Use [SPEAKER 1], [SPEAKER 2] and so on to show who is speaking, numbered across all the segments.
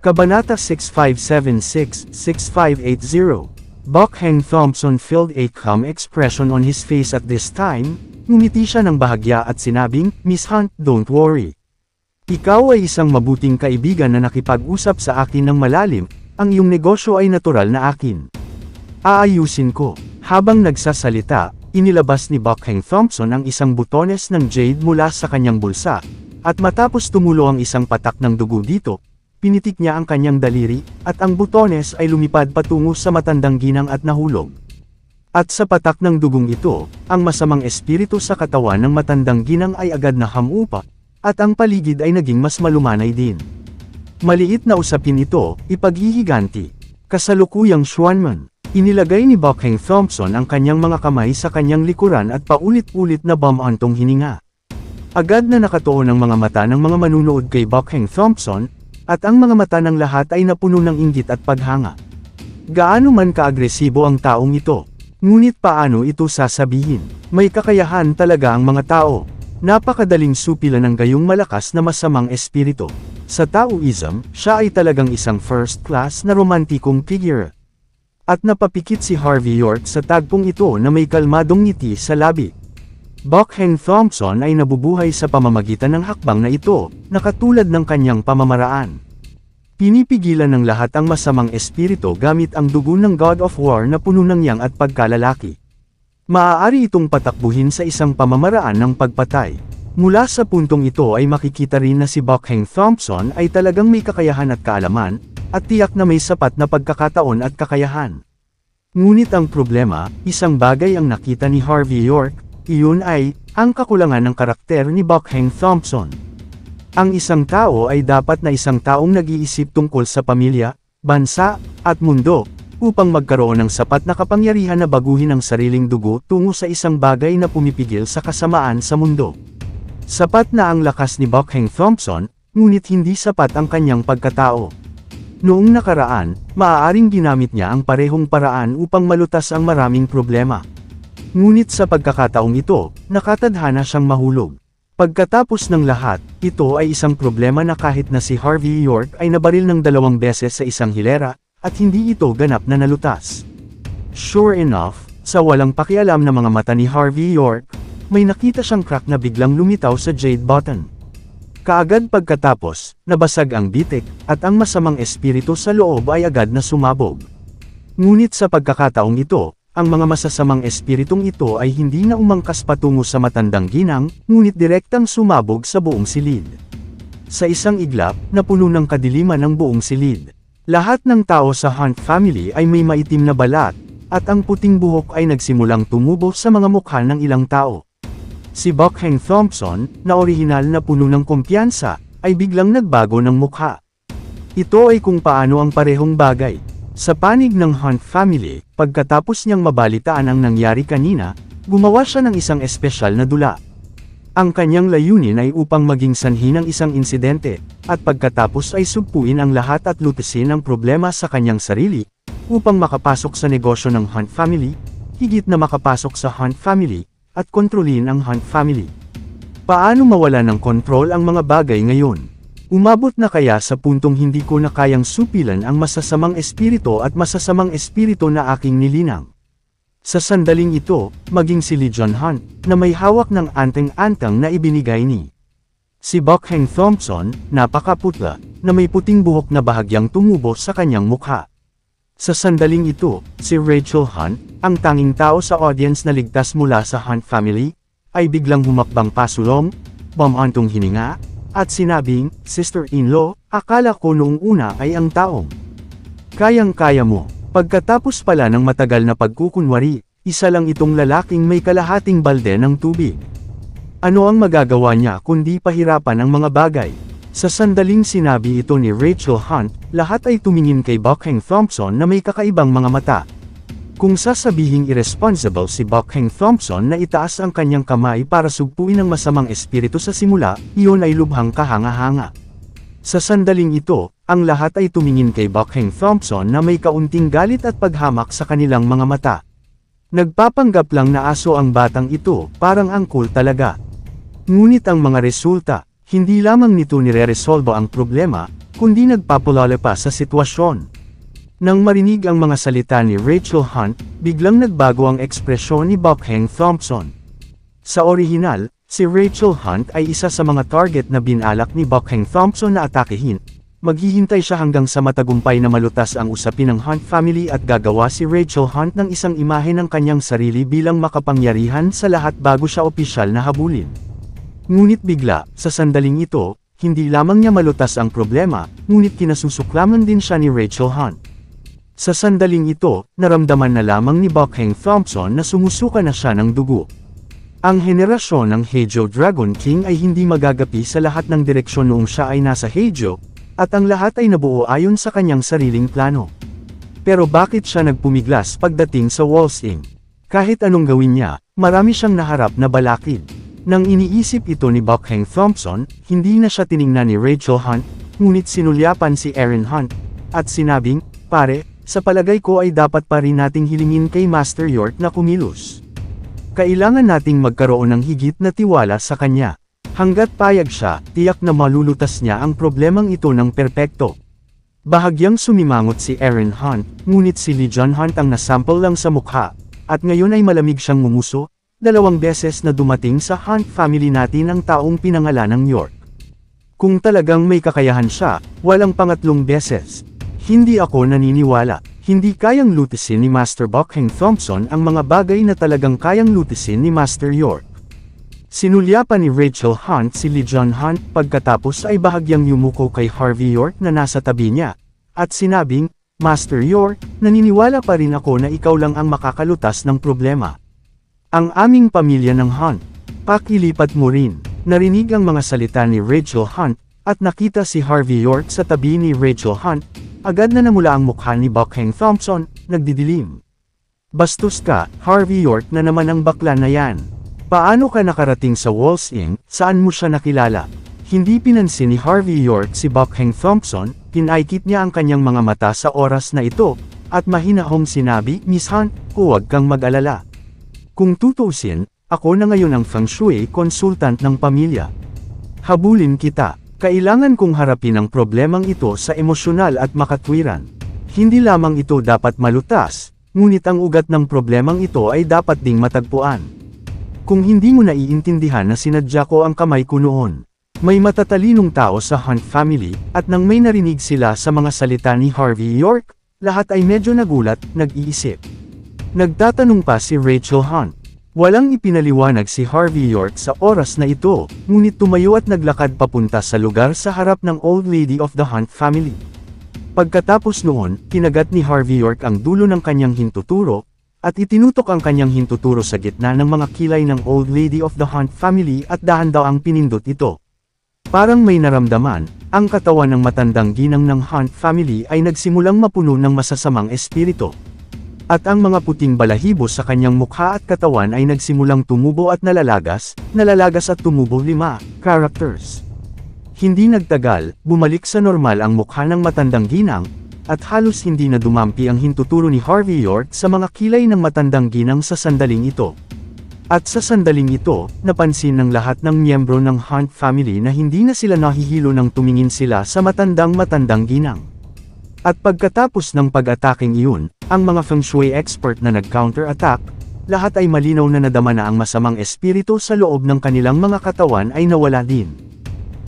[SPEAKER 1] Kabanata 6576-6580. Bokheng Thompson filled a calm expression on his face at this time, ngumiti siya ng bahagya at sinabing, "Miss Hunt, don't worry. Ikaw ay isang mabuting kaibigan na nakipag-usap sa akin ng malalim, ang iyong negosyo ay natural na akin. Aayusin ko." Habang nagsasalita, inilabas ni Bokheng Thompson ang isang butones ng jade mula sa kanyang bulsa, at matapos tumulo ang isang patak ng dugo dito, pinitik niya ang kanyang daliri, at ang butones ay lumipad patungo sa matandang ginang at nahulog. At sa patak ng dugong ito, ang masamang espiritu sa katawan ng matandang ginang ay agad na hamupa, at ang paligid ay naging mas malumanay din. Maliit na usapin ito, ipaghihiganti. Kasalukuyang Xuanman, inilagay ni Bokheng Thompson ang kanyang mga kamay sa kanyang likuran at paulit-ulit na bumantong hininga. Agad na nakatuon ang mga mata ng mga manunood kay Bokheng Thompson, at ang mga mata ng lahat ay napuno ng inggit at paghanga. Gaano man kaagresibo ang taong ito, ngunit paano ito sasabihin? May kakayahan talaga ang mga tao. Napakadaling supilan ng gayong malakas na masamang espiritu. Sa Taoism, siya ay talagang isang first-class na romantikong figure. At napapikit si Harvey York sa tagpong ito na may kalmadong ngiti sa labi. Bokheng Thompson ay nabubuhay sa pamamagitan ng hakbang na ito, na katulad ng kanyang pamamaraan. Pinipigilan ng lahat ang masamang espiritu gamit ang dugo ng God of War na puno ng yang at pagkalalaki. Maaari itong patakbuhin sa isang pamamaraan ng pagpatay. Mula sa puntong ito ay makikita rin na si Bokheng Thompson ay talagang may kakayahan at kaalaman, at tiyak na may sapat na pagkakataon at kakayahan. Ngunit ang problema, isang bagay ang nakita ni Harvey York, iyon ay, ang kakulangan ng karakter ni Bokheng Thompson. Ang isang tao ay dapat na isang taong nag-iisip tungkol sa pamilya, bansa, at mundo, upang magkaroon ng sapat na kapangyarihan na baguhin ang sariling dugo tungo sa isang bagay na pumipigil sa kasamaan sa mundo. Sapat na ang lakas ni Bokheng Thompson, ngunit hindi sapat ang kanyang pagkatao. Noong nakaraan, maaaring ginamit niya ang parehong paraan upang malutas ang maraming problema. Ngunit sa pagkakataong ito, nakatadhana siyang mahulog. Pagkatapos ng lahat, ito ay isang problema na kahit na si Harvey York ay nabaril ng 2 beses sa isang hilera, at hindi ito ganap na nalutas. Sure enough, sa walang pakialam na mga mata ni Harvey York, may nakita siyang crack na biglang lumitaw sa jade button. Kaagad pagkatapos, nabasag ang bitik, at ang masamang espiritu sa loob ay agad na sumabog. Ngunit sa pagkakataong ito, ang mga masasamang espiritong ito ay hindi na umangkas patungo sa matandang ginang, ngunit direktang sumabog sa buong silid. Sa isang iglap, napuno ng kadiliman ang buong silid. Lahat ng tao sa Hunt family ay may maitim na balat, at ang puting buhok ay nagsimulang tumubo sa mga mukha ng ilang tao. Si Bokheng Thompson, na orihinal na puno ng kumpiyansa, ay biglang nagbago ng mukha. Ito ay kung paano ang parehong bagay. Sa panig ng Hunt family, pagkatapos niyang mabalitaan ang nangyari kanina, gumawa siya ng isang espesyal na dula. Ang kanyang layunin ay upang maging sanhi ng isang insidente, at pagkatapos ay sugpuin ang lahat at lutasin ang problema sa kanyang sarili, upang makapasok sa negosyo ng Hunt family, higit na makapasok sa Hunt family, at kontrolin ang Hunt family. Paano mawala ng kontrol ang mga bagay ngayon? Umabot na kaya sa puntong hindi ko na kayang supilan ang masasamang espiritu at masasamang espiritu na aking nilinang. Sa sandaling ito, maging si Lee John Hunt, na may hawak ng anteng-antang na ibinigay ni si Bokheng Thompson, napakaputla, na may puting buhok na bahagyang tumubo sa kanyang mukha. Sa sandaling ito, si Rachel Hunt, ang tanging tao sa audience na ligtas mula sa Hunt family, ay biglang humakbang pasulong, bumantong hininga, at sinabing, "Sister-in-law, akala ko noong una ay ang taong kayang-kaya mo." Pagkatapos pala ng matagal na pagkukunwari, isa lang itong lalaking may kalahating balde ng tubig. Ano ang magagawa niya kundi pahirapan ang mga bagay? Sa sandaling sinabi ito ni Rachel Hunt, lahat ay tumingin kay Bokheng Thompson na may kakaibang mga mata. Kung sasabihing irresponsible si Bokheng Thompson na itaas ang kanyang kamay para sugpuin ang masamang espiritu sa simula, iyon ay lubhang kahanga-hanga. Sa sandaling ito, ang lahat ay tumingin kay Bokheng Thompson na may kaunting galit at paghamak sa kanilang mga mata. Nagpapanggap lang na aso ang batang ito, parang angkol talaga. Ngunit ang mga resulta, hindi lamang nito nire-resolba ang problema, kundi nagpapalala pa sa sitwasyon. Nang marinig ang mga salita ni Rachel Hunt, biglang nagbago ang ekspresyon ni Bokhaeng Thompson. Sa orihinal, si Rachel Hunt ay isa sa mga target na binalak ni Bokhaeng Thompson na atakehin. Maghihintay siya hanggang sa matagumpay na malutas ang usapin ng Hunt family at gagawa si Rachel Hunt ng isang imahe ng kanyang sarili bilang makapangyarihan sa lahat bago siya opisyal na habulin. Ngunit bigla, sa sandaling ito, hindi lamang niya malutas ang problema, ngunit kinasusuklaman din siya ni Rachel Hunt. Sa sandaling ito, naramdaman na lamang ni Bokhaeng Thompson na sumusuka na siya ng dugo. Ang henerasyon ng Haejo Dragon King ay hindi magagapi sa lahat ng direksyon noong siya ay nasa Haejo, at ang lahat ay nabuo ayon sa kanyang sariling plano. Pero bakit siya nagpumiglas pagdating sa Wolsing? Kahit anong gawin niya, marami siyang naharap na balakid. Nang iniisip ito ni Bokhaeng Thompson, hindi na siya tiningnan ni Rachel Hunt, ngunit sinulyapan si Aaron Hunt, at sinabing, "Pare, sa palagay ko ay dapat pa rin nating hilingin kay Master York na kumilos. Kailangan nating magkaroon ng higit na tiwala sa kanya. Hanggat payag siya, tiyak na malulutas niya ang problemang ito ng perpekto." Bahagyang sumimangot si Aaron Hunt, ngunit si Lee John Hunt ang nasample lang sa mukha, at ngayon ay malamig siyang ngumuso. 2 beses na dumating sa Hunt family natin ang taong pinangalanang York. Kung talagang may kakayahan siya, walang pangatlong beses. Hindi ako naniniwala, hindi kayang lutisin ni Master Bokhaeng Thompson ang mga bagay na talagang kayang lutisin ni Master York. Sinulyapan ni Rachel Hunt si Lee John Hunt pagkatapos ay bahagyang yumuko kay Harvey York na nasa tabi niya, at sinabing, "Master York, naniniwala pa rin ako na ikaw lang ang makakalutas ng problema. Ang aming pamilya ng Hunt, pakilipat mo rin." Narinig ang mga salita ni Rachel Hunt, at nakita si Harvey York sa tabi ni Rachel Hunt. Agad na namula ang mukha ni Bokhaeng Thompson, nagdidilim. "Bastos ka, Harvey York na naman ang bakla na yan. Paano ka nakarating sa Wolsing, saan mo siya nakilala?" Hindi pinansin ni Harvey York si Bokhaeng Thompson, pinaikit niya ang kanyang mga mata sa oras na ito, at mahinahong sinabi, "Miss Hunt, huwag kang mag-alala. Kung tutuusin, ako na ngayon ang Feng Shui consultant ng pamilya. Habulin kita. Kailangan kong harapin ang problemang ito sa emosyonal at makatwiran. Hindi lamang ito dapat malutas, ngunit ang ugat ng problemang ito ay dapat ding matagpuan. Kung hindi mo naiintindihan na sinadya ko ang kamay ko noon." May matatalinong tao sa Hunt family, at nang may narinig sila sa mga salita ni Harvey York, lahat ay medyo nagulat, nag-iisip. Nagtatanong pa si Rachel Hunt. Walang ipinaliwanag si Harvey York sa oras na ito, ngunit tumayo at naglakad papunta sa lugar sa harap ng Old Lady of the Hunt family. Pagkatapos noon, kinagat ni Harvey York ang dulo ng kanyang hintuturo, at itinutok ang kanyang hintuturo sa gitna ng mga kilay ng Old Lady of the Hunt family at dahan-daang pinindot ito. Parang may naramdaman, ang katawan ng matandang ginang ng Hunt family ay nagsimulang mapuno ng masasamang espiritu. At ang mga puting balahibo sa kanyang mukha at katawan ay nagsimulang tumubo at nalalagas at tumubo 5 characters. Hindi nagtagal, bumalik sa normal ang mukha ng matandang ginang, at halos hindi na dumampi ang hintuturo ni Harvey York sa mga kilay ng matandang ginang sa sandaling ito. At sa sandaling ito, napansin ng lahat ng miyembro ng Hunt family na hindi na sila nahihilo nang tumingin sila sa matandang ginang. At pagkatapos ng pag-ataking iyon, ang mga Feng Shui expert na nag-counter-attack, lahat ay malinaw na nadama na ang masamang espiritu sa loob ng kanilang mga katawan ay nawala din.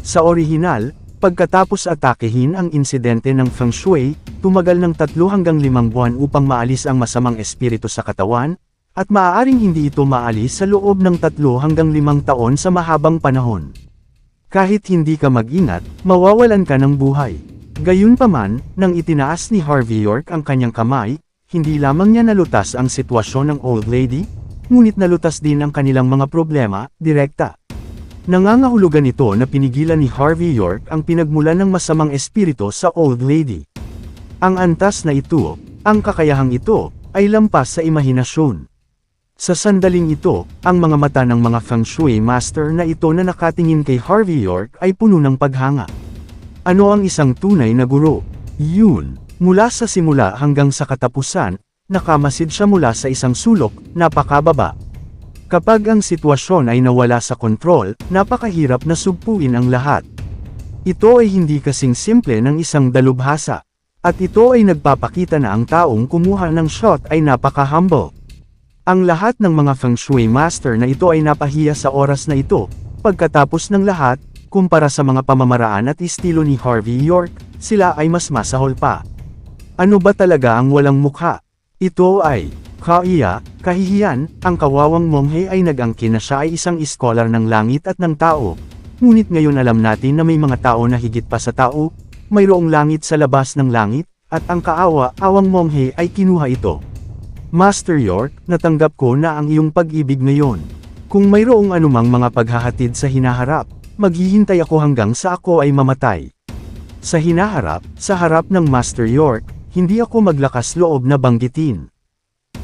[SPEAKER 1] Sa orihinal, pagkatapos atakehin ang insidente ng Feng Shui, tumagal ng 3 hanggang 5 buwan upang maalis ang masamang espiritu sa katawan, at maaaring hindi ito maalis sa loob ng 3 hanggang 5 taon sa mahabang panahon. Kahit hindi ka mag-ingat, mawawalan ka ng buhay. Gayunpaman, nang itinaas ni Harvey York ang kanyang kamay, hindi lamang niya nalutas ang sitwasyon ng Old Lady, ngunit nalutas din ang kanilang mga problema, direkta. Nangangahulugan ito na pinigilan ni Harvey York ang pinagmulan ng masamang espiritu sa Old Lady. Ang antas na ito, ang kakayahang ito, ay lampas sa imahinasyon. Sa sandaling ito, ang mga mata ng mga Feng Shui master na ito na nakatingin kay Harvey York ay puno ng paghanga. Ano ang isang tunay na guro? Yun, mula sa simula hanggang sa katapusan, nakamasid siya mula sa isang sulok, napakababa. Kapag ang sitwasyon ay nawala sa kontrol, napakahirap na sugpuin ang lahat. Ito ay hindi kasing simple ng isang dalubhasa. At ito ay nagpapakita na ang taong kumuha ng shot ay napaka-humble. Ang lahat ng mga feng shui master na ito ay napahiya sa oras na ito, pagkatapos ng lahat, kumpara sa mga pamamaraan at estilo ni Harvey York, sila ay mas masahol pa. Ano ba talaga ang walang mukha? Ito ay, kahihiyan, ang kawawang monghe ay nag-angkin na siya ay isang iskolar ng langit at ng tao. Ngunit ngayon alam natin na may mga tao na higit pa sa tao, mayroong langit sa labas ng langit, at ang kaawa-awang monghe ay kinuha ito. Master York, natanggap ko na ang iyong pag-ibig ngayon. Kung mayroong anumang mga paghahatid sa hinaharap, maghihintay ako hanggang sa ako ay mamatay. Sa hinaharap, sa harap ng Master York, hindi ako maglakas loob na banggitin.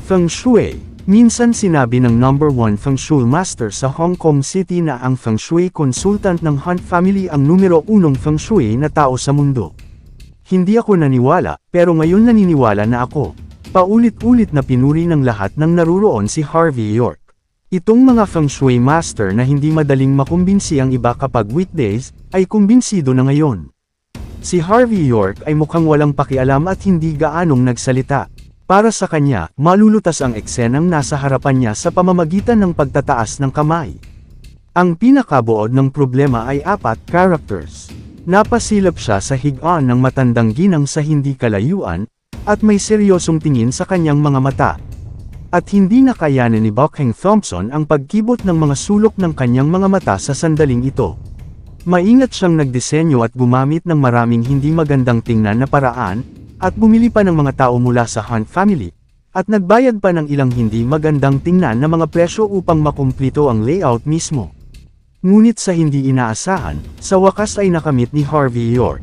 [SPEAKER 1] Feng Shui. Minsan sinabi ng #1 Feng Shui Master sa Hong Kong City na ang Feng Shui consultant ng Hunt family ang numero 1 Feng Shui na tao sa mundo. Hindi ako naniwala, pero ngayon naniniwala na ako. Paulit-ulit na pinuri ng lahat ng naruroon si Harvey York. Itong mga Feng Shui Master na hindi madaling makumbinsi ang iba kapag weekdays, ay kumbinsido na ngayon. Si Harvey York ay mukhang walang pakialam at hindi gaanong nagsalita. Para sa kanya, malulutas ang eksenang nasa harapan niya sa pamamagitan ng pagtataas ng kamay. Ang pinakabuod ng problema ay 4 characters. Napasilip siya sa higaan ng matandang ginang sa hindi kalayuan, at may seryosong tingin sa kanyang mga mata. At hindi nakayanan ni Buckhang Thompson ang pagkibot ng mga sulok ng kanyang mga mata sa sandaling ito. Maingat siyang nagdisenyo at gumamit ng maraming hindi magandang tingnan na paraan, at bumili pa ng mga tao mula sa Hunt family, at nagbayad pa ng ilang hindi magandang tingnan na mga presyo upang makumplito ang layout mismo. Ngunit sa hindi inaasahan, sa wakas ay nakamit ni Harvey York.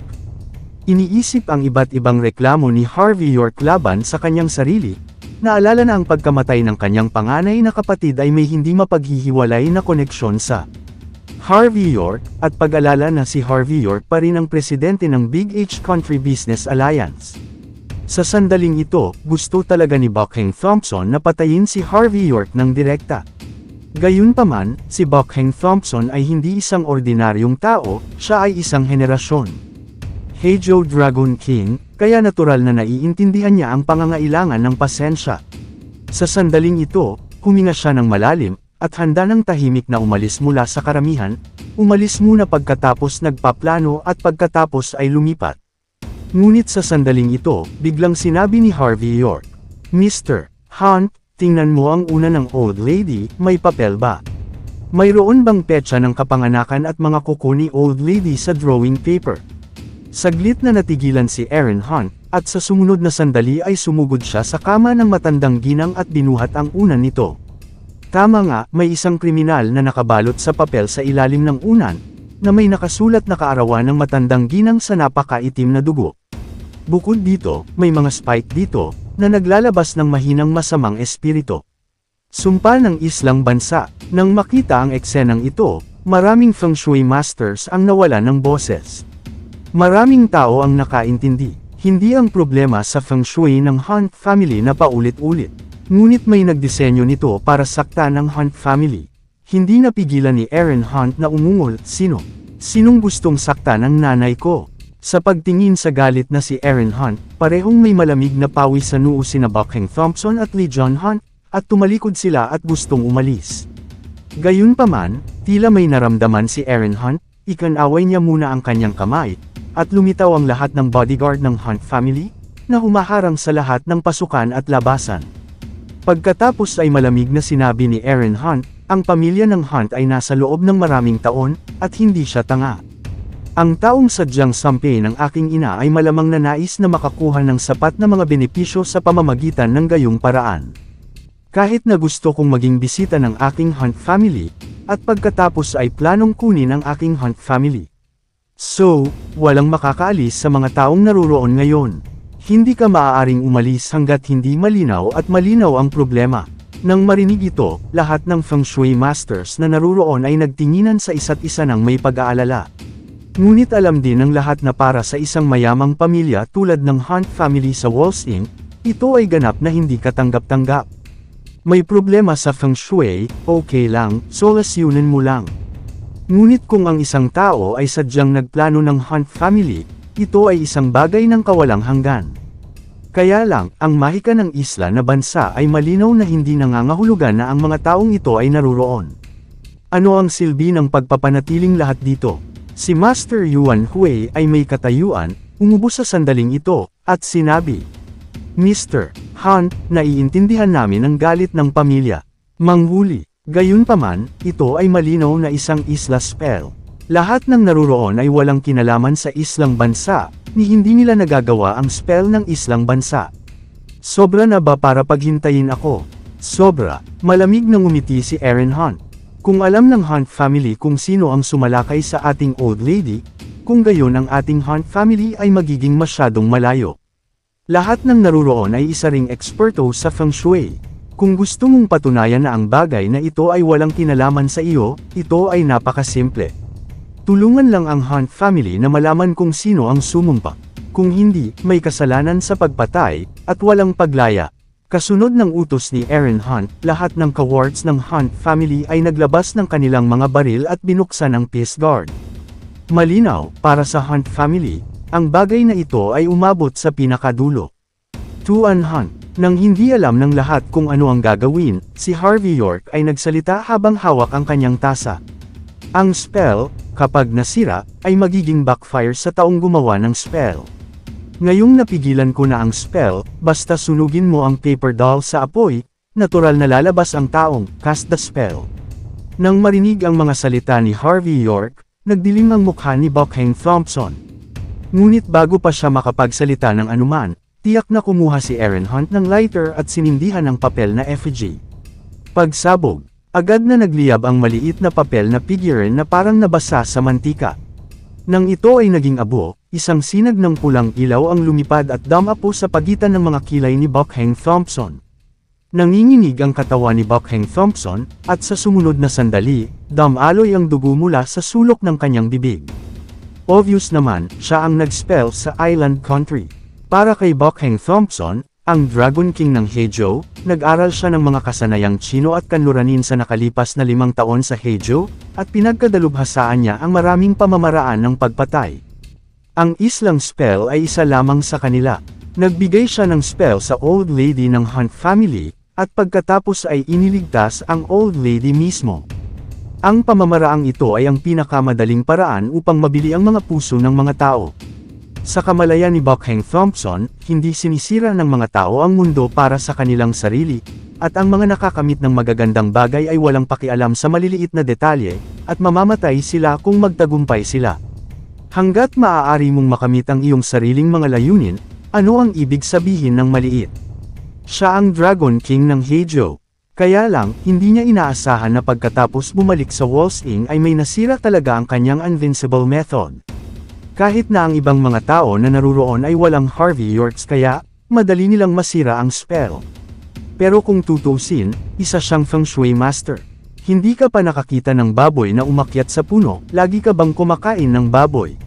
[SPEAKER 1] Iniisip ang iba't ibang reklamo ni Harvey York laban sa kanyang sarili. Naalala na ang pagkamatay ng kanyang panganay na kapatid ay may hindi mapaghihiwalay na koneksyon sa Harvey York, at pag-alala na si Harvey York pa rin ang presidente ng Big H Country Business Alliance. Sa sandaling ito, gusto talaga ni Buckhang Thompson na patayin si Harvey York ng direkta. Gayunpaman, si Buckhang Thompson ay hindi isang ordinaryong tao, siya ay isang henerasyon. Heijo Dragon King, kaya natural na naiintindihan niya ang pangangailangan ng pasensya. Sa sandaling ito, huminga siya ng malalim, at handa ng tahimik na umalis mula sa karamihan, umalis muna pagkatapos nagpaplano at pagkatapos ay lumipat. Ngunit sa sandaling ito, biglang sinabi ni Harvey York, "Mr. Hunt, tingnan mo ang una ng old lady, may papel ba? Mayroon bang petsa ng kapanganakan at mga kuko ni old lady sa drawing paper?" Saglit na natigilan si Aaron Hunt, at sa sumunod na sandali ay sumugod siya sa kama ng matandang ginang at binuhat ang unan nito. Tama nga, may isang kriminal na nakabalot sa papel sa ilalim ng unan, na may nakasulat na kaarawan ng matandang ginang sa napakaitim na dugo. Bukod dito, may mga spike dito, na naglalabas ng mahinang masamang espiritu. Sumpa ng islang bansa. Nang makita ang eksenang ito, maraming Feng Shui Masters ang nawala ng boses. Maraming tao ang nakaintindi. Hindi ang problema sa Feng Shui ng Hunt family na paulit-ulit. Ngunit may nagdisenyo nito para saktan ng Hunt family. Hindi napigilan ni Aaron Hunt na umungol, Sinong gustong saktan ang nanay ko? Sa pagtingin sa galit na si Aaron Hunt, parehong may malamig na pawis sa noo sina Buckhang Thompson at Lee John Hunt, at tumalikod sila at gustong umalis. Gayunpaman, tila may naramdaman si Aaron Hunt, ikanaway niya muna ang kanyang kamay, at lumitaw ang lahat ng bodyguard ng Hunt family, na humaharang sa lahat ng pasukan at labasan. Pagkatapos ay malamig na sinabi ni Aaron Hunt, ang pamilya ng Hunt ay nasa loob ng maraming taon, at hindi siya tanga. Ang taong sadyang sampi ng aking ina ay malamang na nais na makakuha ng sapat na mga benepisyo sa pamamagitan ng gayong paraan. Kahit na gusto kong maging bisita ng aking Hunt family, at pagkatapos ay planong kunin ang aking Hunt family. So, walang makakaalis sa mga taong naruroon ngayon. Hindi ka maaaring umalis hanggat hindi malinaw at malinaw ang problema. Nang marinig ito, lahat ng Feng Shui Masters na naruroon ay nagtinginan sa isa't isa ng may pag-aalala. Ngunit alam din ng lahat na para sa isang mayamang pamilya tulad ng Hunt family sa Walls Inc., ito ay ganap na hindi katanggap-tanggap. May problema sa Feng Shui, okay lang, solasyunan mo lang. Ngunit kung ang isang tao ay sadyang nagplano ng Hunt family, ito ay isang bagay ng kawalang hanggan. Kaya lang, ang mahika ng isla na bansa ay malinaw na hindi nangangahulugan na ang mga taong ito ay naruroon. Ano ang silbi ng pagpapanatiling lahat dito? Si Master Yuan Hui ay may katayuan, umubo sa sandaling ito, at sinabi, Mr. Hunt, naiintindihan namin ang galit ng pamilya. Manghuli. Gayunpaman, ito ay malinaw na isang isla spell. Lahat ng naruroon ay walang kinalaman sa islang bansa, ni hindi nila nagagawa ang spell ng islang bansa. Sobra na ba para paghintayin ako? Sobra. Malamig na ngumiti si Aaron Hunt. Kung alam ng Hunt family kung sino ang sumalakay sa ating old lady, kung gayon ang ating Hunt family ay magiging masyadong malayo. Lahat ng naruroon ay isa ring eksperto sa feng shui. Kung gusto mong patunayan na ang bagay na ito ay walang kinalaman sa iyo, ito ay napakasimple. Tulungan lang ang Hunt family na malaman kung sino ang sumumpa. Kung hindi, may kasalanan sa pagpatay, at walang paglaya. Kasunod ng utos ni Aaron Hunt, lahat ng cowards ng Hunt family ay naglabas ng kanilang mga baril at binuksan ang peace guard. Malinaw, para sa Hunt family, ang bagay na ito ay umabot sa pinakadulo. Tuan Hunt. Nang hindi alam ng lahat kung ano ang gagawin, si Harvey York ay nagsalita habang hawak ang kanyang tasa. Ang spell, kapag nasira, ay magiging backfire sa taong gumawa ng spell. Ngayong napigilan ko na ang spell, basta sunugin mo ang paper doll sa apoy, natural na lalabas ang taong cast the spell. Nang marinig ang mga salita ni Harvey York, nagdilim ang mukha ni Buckhang Thompson. Ngunit bago pa siya makapagsalita ng anuman, tiyak na kumuha si Aaron Hunt ng lighter at sinindihan ng papel na effigy. Pagsabog, agad na nagliyab ang maliit na papel na figurine na parang nabasa sa mantika. Nang ito ay naging abo, isang sinag ng pulang ilaw ang lumipad at dumapo sa pagitan ng mga kilay ni Buckhang Thompson. Nanginginig ang katawan ni Buckhang Thompson, at sa sumunod na sandali, dumaloy ang dugo mula sa sulok ng kanyang bibig. Obvious naman, siya ang nag-spell sa Island Country. Para kay Buckhang Thompson, ang Dragon King ng Heizhou, nag-aral siya ng mga kasanayang Chino at kanluranin sa nakalipas na 5 taon sa Heizhou, at pinagkadalubhasaan niya ang maraming pamamaraan ng pagpatay. Ang islang spell ay isa lamang sa kanila. Nagbigay siya ng spell sa old lady ng Hunt family, at pagkatapos ay iniligtas ang old lady mismo. Ang pamamaraang ito ay ang pinakamadaling paraan upang mabili ang mga puso ng mga tao. Sa kamalayan ni Buckhang Thompson, hindi sinisira ng mga tao ang mundo para sa kanilang sarili, at ang mga nakakamit ng magagandang bagay ay walang pakialam sa maliliit na detalye, at mamamatay sila kung magtagumpay sila. Hanggat maaari mong makamit ang iyong sariling mga layunin, ano ang ibig sabihin ng maliit? Siya ang Dragon King ng Heizhou. Kaya lang, hindi niya inaasahan na pagkatapos bumalik sa Wolfsing ay may nasira talaga ang kanyang invincible method. Kahit na ang ibang mga tao na naruroon ay walang Harvey Yorks kaya, madali nilang masira ang spell. Pero kung tutusin, isa siyang feng shui master. Hindi ka pa nakakita ng baboy na umakyat sa puno, lagi ka bang kumakain ng baboy?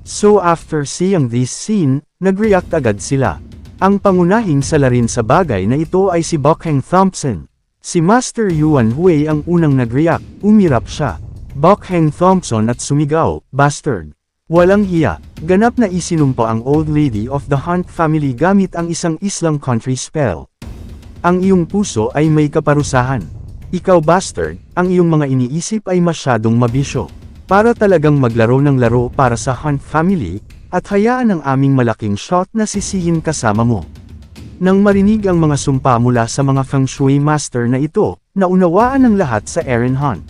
[SPEAKER 1] So after seeing this scene, nag-react agad sila. Ang pangunahing salarin sa bagay na ito ay si Buckhang Thompson. Si Master Yuan Hui ang unang nag-react, umirap siya. Buckhang Thompson at sumigaw, bastard. Walang hiya, ganap na isinumpa ang old lady of the Hunt family gamit ang isang islang country spell. Ang iyong puso ay may kaparusahan. Ikaw bastard, ang iyong mga iniisip ay masyadong mabisyo. Para talagang maglaro ng laro para sa Hunt family, at hayaan ang aming malaking shot na sisihin kasama mo. Nang marinig ang mga sumpa mula sa mga feng shui master na ito, naunawaan ng lahat sa Aaron Hunt.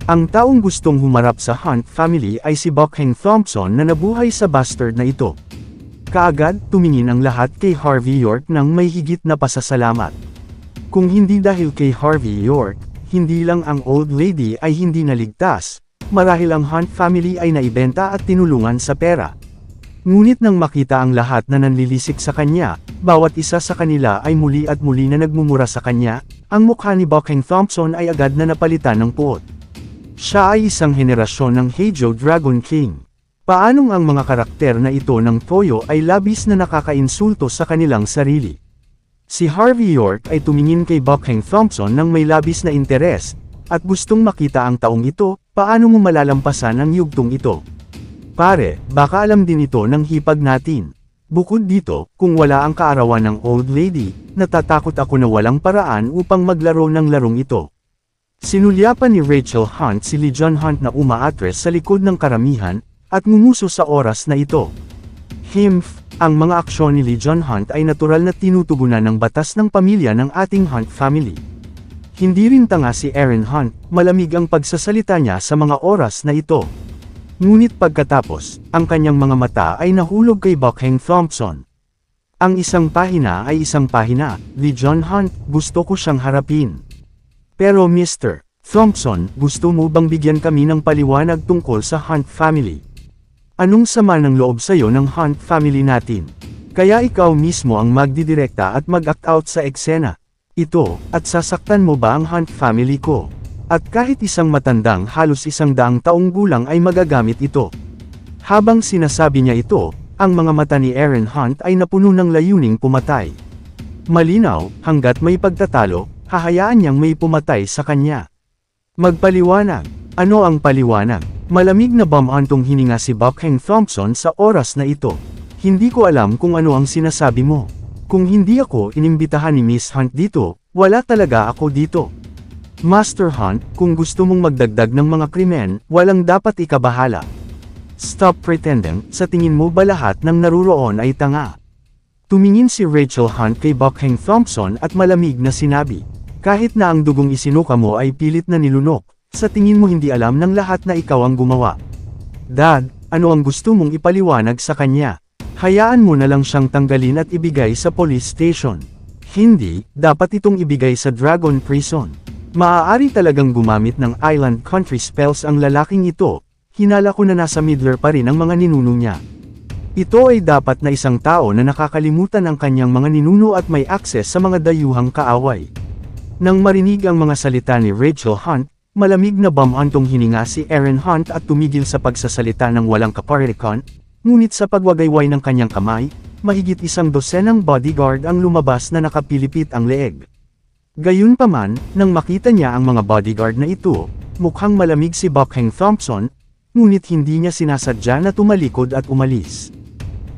[SPEAKER 1] Ang taong gustong humarap sa Hunt family ay si Buckhang Thompson na nabuhay sa bastard na ito. Kaagad, tumingin ang lahat kay Harvey York nang may higit na pasasalamat. Kung hindi dahil kay Harvey York, hindi lang ang old lady ay hindi naligtas, marahil ang Hunt family ay naibenta at tinulungan sa pera. Ngunit nang makita ang lahat na nanlilisik sa kanya, bawat isa sa kanila ay muli at muli na nagmumura sa kanya, ang mukha ni Buckhang Thompson ay agad na napalitan ng puot. Siya ay isang henerasyon ng Heizhou Dragon King. Paanong ang mga karakter na ito ng Toyo ay labis na nakakainsulto sa kanilang sarili? Si Harvey York ay tumingin kay Buckhang Thompson nang may labis na interes, at gustong makita ang taong ito, paano mo malalampasan ang yugtong ito? Pare, baka alam din ito ng hipag natin. Bukod dito, kung wala ang kaarawan ng old lady, natatakot ako na walang paraan upang maglaro ng larong ito. Sinulyapan ni Rachel Hunt si Lee John Hunt na umaatres sa likod ng karamihan, at ngumuso sa oras na ito. Himph, ang mga aksyon ni Lee John Hunt ay natural na tinutugunan ng batas ng pamilya ng ating Hunt family. Hindi rin tanga si Aaron Hunt, malamig ang pagsasalita niya sa mga oras na ito. Ngunit pagkatapos, ang kanyang mga mata ay nahulog kay Buckheng Thompson. Ang isang pahina ay isang pahina, Lee John Hunt, gusto ko siyang harapin. Pero Mr. Thompson, gusto mo bang bigyan kami ng paliwanag tungkol sa Hunt family? Anong sama ng loob sa'yo ng Hunt family natin? Kaya ikaw mismo ang magdidirekta at mag-act out sa eksena. Ito, at sasaktan mo ba ang Hunt family ko? At kahit isang matandang halos 100 taong gulang ay magagamit ito. Habang sinasabi niya ito, ang mga mata ni Aaron Hunt ay napuno ng layuning pumatay. Malinaw, hanggat may pagtatalo, hahayaan niyang may pumatay sa kanya. Magpaliwanag. Ano ang paliwanag? Malamig na bamantong hininga si Buckheng Thompson sa oras na ito. Hindi ko alam kung ano ang sinasabi mo. Kung hindi ako inimbitahan ni Miss Hunt dito, wala talaga ako dito. Master Hunt, kung gusto mong magdagdag ng mga krimen, walang dapat ikabahala. Stop pretending, sa tingin mo ba lahat ng naruroon ay tanga? Tumingin si Rachel Hunt kay Buckheng Thompson at malamig na sinabi, kahit na ang dugong isinuka mo ay pilit na nilunok, sa tingin mo hindi alam ng lahat na ikaw ang gumawa. Dad, ano ang gusto mong ipaliwanag sa kanya? Hayaan mo na lang siyang tanggalin at ibigay sa police station. Hindi, dapat itong ibigay sa Dragon Prison. Maaari talagang gumamit ng island country spells ang lalaking ito, hinala ko na nasa Midler pa rin ang mga ninuno niya. Ito ay dapat na isang tao na nakakalimutan ang kanyang mga ninuno at may akses sa mga dayuhang kaaway. Nang marinig ang mga salita ni Rachel Hunt, malamig na bamantong hininga si Aaron Hunt at tumigil sa pagsasalita ng walang kaparikon, ngunit sa pagwagayway ng kanyang kamay, mahigit 100 bodyguard ang lumabas na nakapilipit ang leeg. Gayunpaman, nang makita niya ang mga bodyguard na ito, mukhang malamig si Buckheng Thompson, ngunit hindi niya sinasadya na tumalikod at umalis.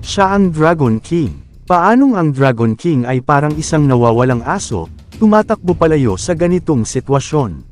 [SPEAKER 1] Siya ang Dragon King. Paanong ang Dragon King ay parang isang nawawalang aso, tumatakbo palayo sa ganitong sitwasyon?